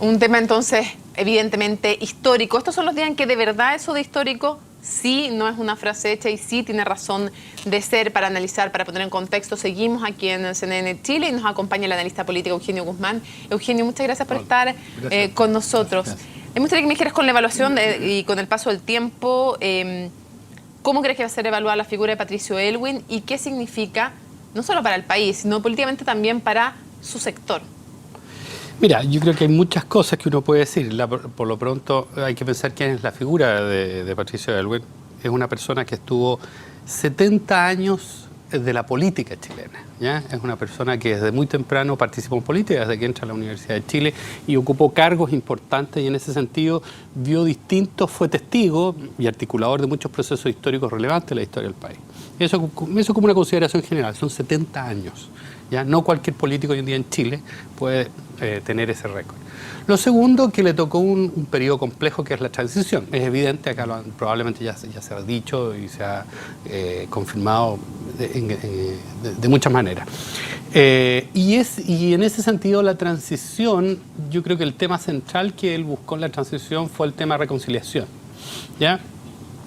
Un tema entonces evidentemente histórico. Estos son los días en que de verdad eso de histórico sí no es una frase hecha y sí tiene razón de ser para analizar, para poner en contexto. Seguimos aquí en CNN Chile y nos acompaña el analista político Eugenio Guzmán. Eugenio, muchas gracias por estar con nosotros. Gracias. Me gustaría que me dijeras con la evaluación y con el paso del tiempo, ¿cómo crees que va a ser evaluada la figura de Patricio Aylwin y qué significa, no solo para el país, sino políticamente también para su sector? Mira, yo creo que hay muchas cosas que uno puede decir. Por lo pronto hay que pensar quién es la figura de Patricio Aylwin. Es una persona que estuvo 70 años de la política chilena, ¿ya? Es una persona que desde muy temprano participó en política, desde que entra a la Universidad de Chile y ocupó cargos importantes y en ese sentido fue testigo y articulador de muchos procesos históricos relevantes en la historia del país. Eso como una consideración general, son 70 años. ¿Ya? No cualquier político hoy en día en Chile puede tener ese récord. Lo segundo, que le tocó un periodo complejo que es la transición. Es evidente, acá probablemente ya se ha dicho y se ha confirmado de muchas maneras. Y en ese sentido la transición, yo creo que el tema central que él buscó en la transición fue el tema de reconciliación, ¿ya?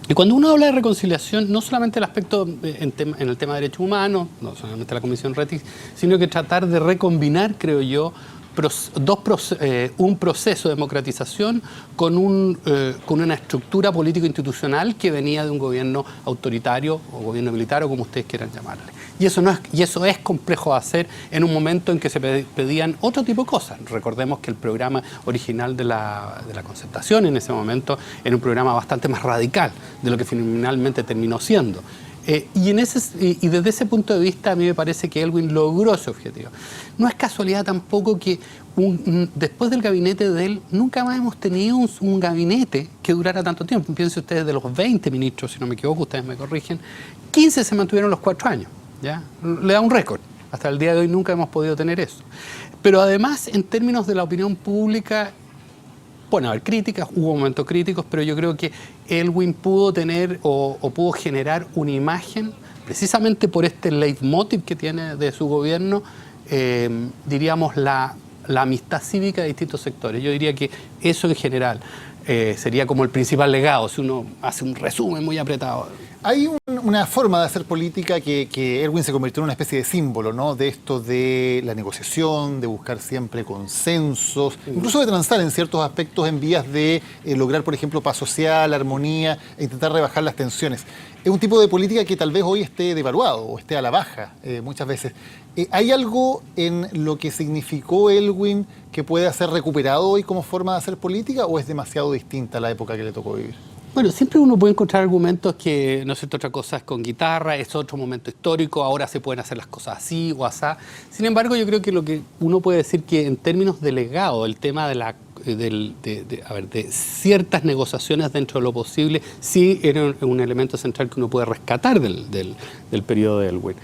Y cuando uno habla de reconciliación, no solamente el aspecto en el tema de derechos humanos, no solamente la Comisión Rettig, sino que tratar de recombinar, creo yo, un proceso de democratización con una estructura político-institucional que venía de un gobierno autoritario o gobierno militar o como ustedes quieran llamarle. Y eso es complejo de hacer en un momento en que se pedían otro tipo de cosas. Recordemos que el programa original de la Concertación en ese momento era un programa bastante más radical de lo que finalmente terminó siendo. Y desde ese punto de vista a mí me parece que Aylwin logró ese objetivo. No es casualidad tampoco que después del gabinete de él nunca más hemos tenido un gabinete que durara tanto tiempo. Piensen ustedes, de los 20 ministros, si no me equivoco, ustedes me corrigen, 15 se mantuvieron los 4 años. ¿Ya? Le da un récord. Hasta el día de hoy nunca hemos podido tener eso. Pero además, en términos de la opinión pública, pueden haber críticas, hubo momentos críticos, pero yo creo que Aylwin pudo tener o pudo generar una imagen, precisamente por este leitmotiv que tiene de su gobierno, diríamos la amistad cívica de distintos sectores. Yo diría que eso en general sería como el principal legado, si uno hace un resumen muy apretado. Hay una forma de hacer política que Aylwin se convirtió en una especie de símbolo, ¿no? De esto de la negociación, de buscar siempre consensos, incluso de transar en ciertos aspectos en vías de lograr, por ejemplo, paz social, armonía e intentar rebajar las tensiones. Es un tipo de política que tal vez hoy esté devaluado o esté a la baja muchas veces. ¿Hay algo en lo que significó Aylwin que pueda ser recuperado hoy como forma de hacer política o es demasiado distinta a la época que le tocó vivir? Bueno, siempre uno puede encontrar argumentos que, no sé, otra cosa es con guitarra, es otro momento histórico, ahora se pueden hacer las cosas así o asá. Sin embargo, yo creo que lo que uno puede decir que en términos de legado, el tema de ciertas negociaciones dentro de lo posible, sí era un elemento central que uno puede rescatar del periodo de Aylwin.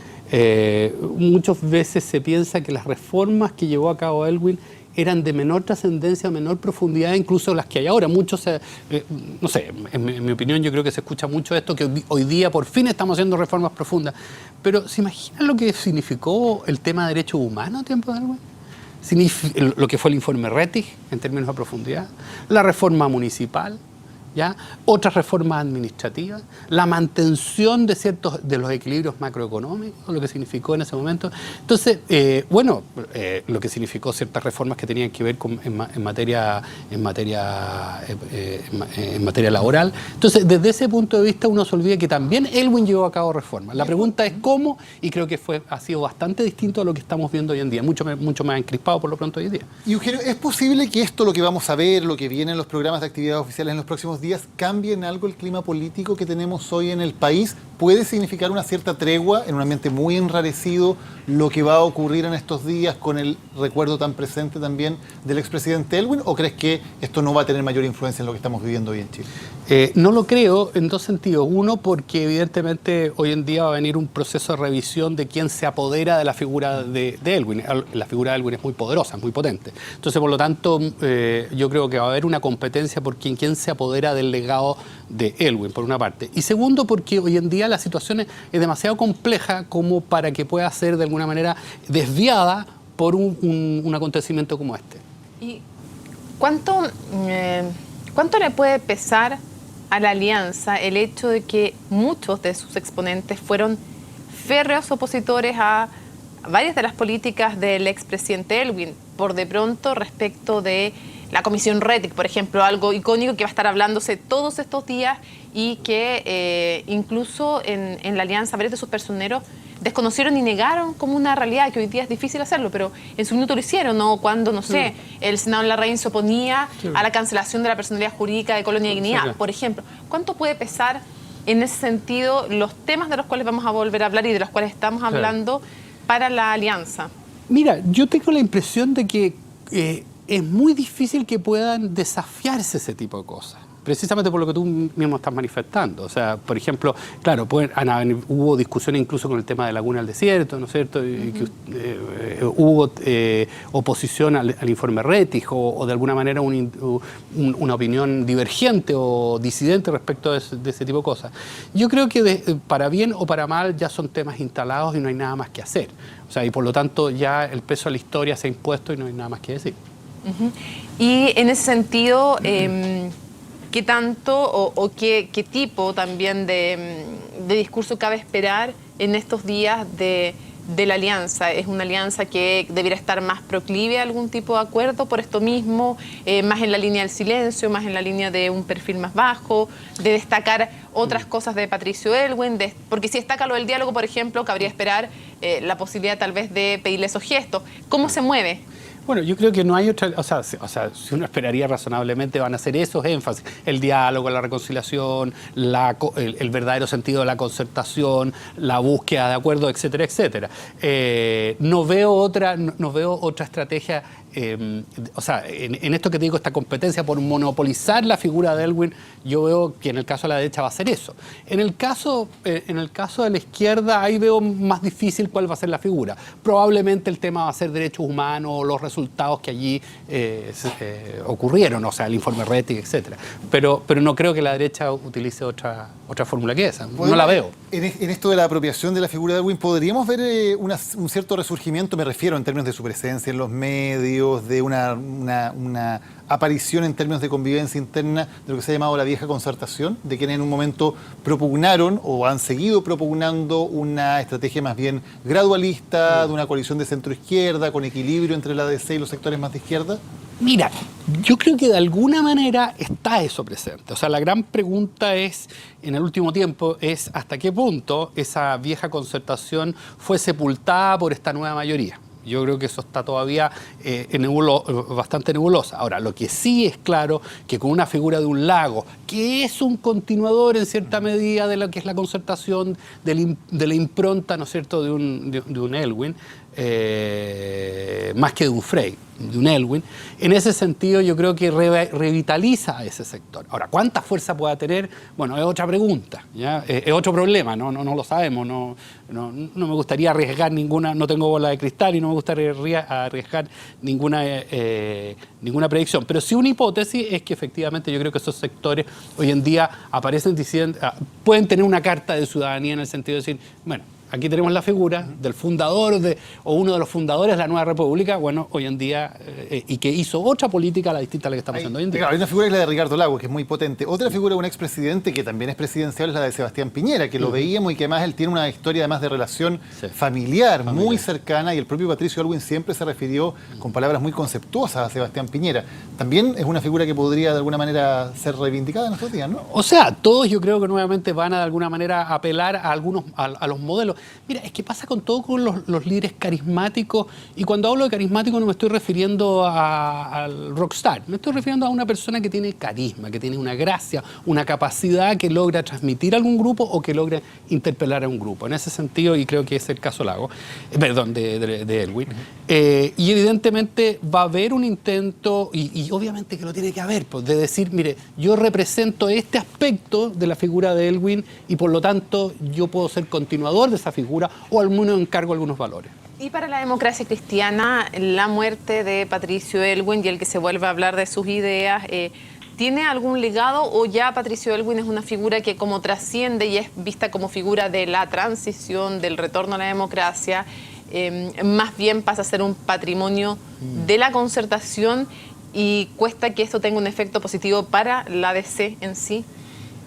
Muchas veces se piensa que las reformas que llevó a cabo Aylwin eran de menor trascendencia, menor profundidad, incluso las que hay ahora. Muchos, no sé, en mi opinión yo creo que se escucha mucho esto, que hoy día por fin estamos haciendo reformas profundas. Pero ¿se imaginan lo que significó el tema de derechos humanos a tiempo de Aylwin? Lo que fue el informe Rettig en términos de profundidad, la reforma municipal, ¿ya? Otras reformas administrativas, la mantención de los equilibrios macroeconómicos, lo que significó en ese momento. Entonces, lo que significó ciertas reformas que tenían que ver en materia laboral. Entonces, desde ese punto de vista uno se olvida que también Aylwin llevó a cabo reformas. La pregunta es cómo, y creo que ha sido bastante distinto a lo que estamos viendo hoy en día, mucho más encrispado por lo pronto hoy en día. Y Eugenio, ¿es posible que esto, lo que vamos a ver, lo que viene en los programas de actividades oficiales en los próximos días, cambie en algo el clima político que tenemos hoy en el país? ¿Puede significar una cierta tregua en un ambiente muy enrarecido lo que va a ocurrir en estos días con el recuerdo tan presente también del expresidente Aylwin? ¿O crees que esto no va a tener mayor influencia en lo que estamos viviendo hoy en Chile? No lo creo en dos sentidos. Uno, porque evidentemente hoy en día va a venir un proceso de revisión de quién se apodera de la figura de Aylwin. La figura de Aylwin es muy poderosa, muy potente. Entonces, por lo tanto, yo creo que va a haber una competencia por quién se apodera del legado de Aylwin, por una parte. Y segundo, porque hoy en día la situación es demasiado compleja como para que pueda ser de alguna manera desviada por un acontecimiento como este. Y ¿cuánto le puede pesar a la alianza el hecho de que muchos de sus exponentes fueron férreos opositores a varias de las políticas del expresidente Elwin, por de pronto respecto de la Comisión Rettig, por ejemplo, algo icónico que va a estar hablándose todos estos días y que incluso en la alianza varios de sus personeros desconocieron y negaron como una realidad, que hoy día es difícil hacerlo, pero en su minuto lo hicieron, ¿no? Cuando, no sé, el Senado Larraín se oponía a la cancelación de la personalidad jurídica de Colonia y Dignidad, por ejemplo. ¿Cuánto puede pesar en ese sentido los temas de los cuales vamos a volver a hablar y de los cuales estamos hablando para la alianza? Mira, yo tengo la impresión de que es muy difícil que puedan desafiarse ese tipo de cosas, precisamente por lo que tú mismo estás manifestando. O sea, por ejemplo, claro, hubo discusiones incluso con el tema de Laguna del Desierto, ¿no es cierto? Y que, hubo oposición al informe Rettig o de alguna manera una opinión divergente o disidente respecto de ese tipo de cosas. Yo creo que para bien o para mal ya son temas instalados y no hay nada más que hacer. O sea, y por lo tanto ya el peso de la historia se ha impuesto y no hay nada más que decir. Y en ese sentido, ¿qué tanto o qué tipo también de discurso cabe esperar en estos días de la alianza? ¿Es una alianza que debiera estar más proclive a algún tipo de acuerdo por esto mismo, más en la línea del silencio, más en la línea de un perfil más bajo, de destacar otras cosas de Patricio Elwin? Porque si destaca lo del diálogo, por ejemplo, cabría esperar la posibilidad tal vez de pedirle esos gestos. ¿Cómo se mueve? Bueno, yo creo que no hay otra, o sea, si uno esperaría razonablemente van a ser esos énfasis, el diálogo, la reconciliación, el verdadero sentido de la concertación, la búsqueda de acuerdo, etcétera, etcétera. No veo otra estrategia, o sea, en esto que te digo, esta competencia por monopolizar la figura de Elwin, yo veo que en el caso de la derecha va a ser eso. En el caso de la izquierda, ahí veo más difícil cuál va a ser la figura. Probablemente el tema va a ser derechos humanos o los resultados que allí ocurrieron, o sea, el informe Rettig, etcétera. Pero no creo que la derecha utilice otra fórmula que esa. No la veo. En esto de la apropiación de la figura de Elwin, ¿podríamos ver un cierto resurgimiento, me refiero en términos de su presencia en los medios, de una aparición en términos de convivencia interna de lo que se ha llamado la vieja concertación, de quienes en un momento propugnaron o han seguido propugnando una estrategia más bien gradualista, de una coalición de centro-izquierda, con equilibrio entre la DC y los sectores más de izquierda? Mira, yo creo que de alguna manera está eso presente. O sea, la gran pregunta es, en el último tiempo, es hasta qué punto esa vieja concertación fue sepultada por esta nueva mayoría. Yo creo que eso está todavía bastante nebulosa. Ahora, lo que sí es claro que con una figura de un Lago, que es un continuador en cierta medida de lo que es la concertación, de la impronta, ¿no es cierto?, de un Elwin, más que de un Frey, de un Elwin. En ese sentido, yo creo que revitaliza a ese sector. Ahora, ¿cuánta fuerza pueda tener? Bueno, es otra pregunta, ¿ya? Es otro problema, no lo sabemos. No me gustaría arriesgar ninguna, no tengo bola de cristal y no me gustaría arriesgar ninguna predicción. Pero sí una hipótesis es que efectivamente yo creo que esos sectores hoy en día aparecen diciendo, pueden tener una carta de ciudadanía en el sentido de decir, bueno, aquí tenemos la figura del fundador o uno de los fundadores de la Nueva República, bueno, hoy en día, y que hizo otra política a la distinta a la que estamos haciendo hoy en día. Claro, hay una figura que es la de Ricardo Lagos, que es muy potente. Otra figura de un expresidente que también es presidencial es la de Sebastián Piñera, que lo veíamos y que además él tiene una historia además de relación familiar muy cercana, y el propio Patricio Elwin siempre se refirió con palabras muy conceptuosas a Sebastián Piñera. También es una figura que podría de alguna manera ser reivindicada en estos días, ¿no? O sea, todos yo creo que nuevamente van a de alguna manera apelar a los modelos. Mira, es que pasa con los líderes carismáticos, y cuando hablo de carismático no me estoy refiriendo al rockstar, me estoy refiriendo a una persona que tiene carisma, que tiene una gracia, una capacidad que logra transmitir a algún grupo o que logra interpelar a un grupo. En ese sentido, y creo que es el caso de Elwin, y evidentemente va a haber un intento, y obviamente que lo tiene que haber, pues, de decir, mire, yo represento este aspecto de la figura de Elwin y por lo tanto yo puedo ser continuador de esa figura o al menos encargo algunos valores. Y para la democracia cristiana, la muerte de Patricio Elwin y el que se vuelve a hablar de sus ideas, ¿tiene algún legado o ya Patricio Elwin es una figura que como trasciende y es vista como figura de la transición, del retorno a la democracia, más bien pasa a ser un patrimonio de la concertación y cuesta que esto tenga un efecto positivo para la DC en sí.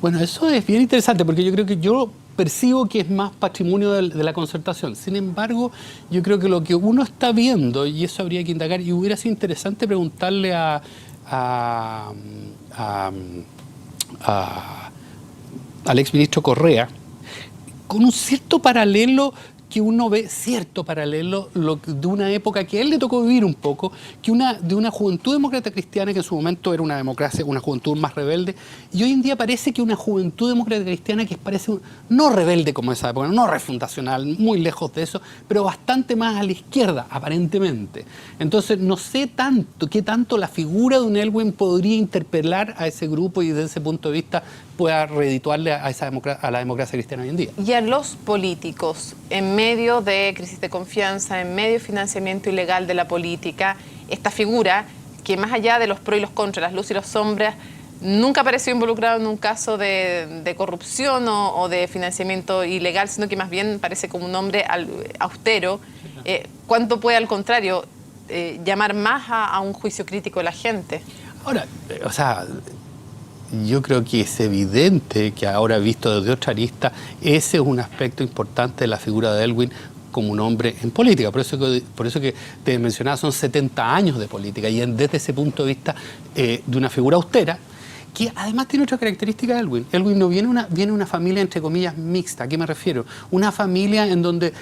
Bueno, eso es bien interesante porque yo percibo que es más patrimonio de la concertación. Sin embargo, yo creo que lo que uno está viendo, y eso habría que indagar, y hubiera sido interesante preguntarle al exministro Correa, con un cierto paralelo que uno ve, de una época que a él le tocó vivir un poco, de una juventud demócrata cristiana que en su momento era una democracia, una juventud más rebelde, y hoy en día parece que una juventud demócrata cristiana que parece no rebelde como esa época, no refundacional, muy lejos de eso, pero bastante más a la izquierda, aparentemente. Entonces, no sé qué tanto la figura de un Elwin podría interpelar a ese grupo y desde ese punto de vista pueda redituarle a la democracia cristiana hoy en día. Y a los políticos, en medio de crisis de confianza, en medio de financiamiento ilegal de la política, esta figura que más allá de los pros y los contras, las luces y los sombras, nunca apareció involucrado en un caso de corrupción o de financiamiento ilegal, sino que más bien parece como un hombre austero. ¿Cuánto puede, al contrario, llamar más a un juicio crítico de la gente? Ahora, yo creo que es evidente que ahora visto desde otra arista, ese es un aspecto importante de la figura de Elwin como un hombre en política. Por eso que te mencionaba, son 70 años de política y desde ese punto de vista de una figura austera, que además tiene otra característica de Elwin. Elwin no viene de una familia, entre comillas, mixta. ¿A qué me refiero? Una familia en donde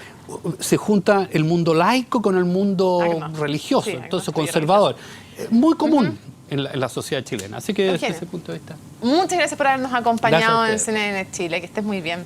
se junta el mundo laico con el mundo religioso, entonces conservador. Muy común en la sociedad chilena. Así que desde ese punto de vista. Muchas gracias por habernos acompañado en CNN Chile. Que estés muy bien.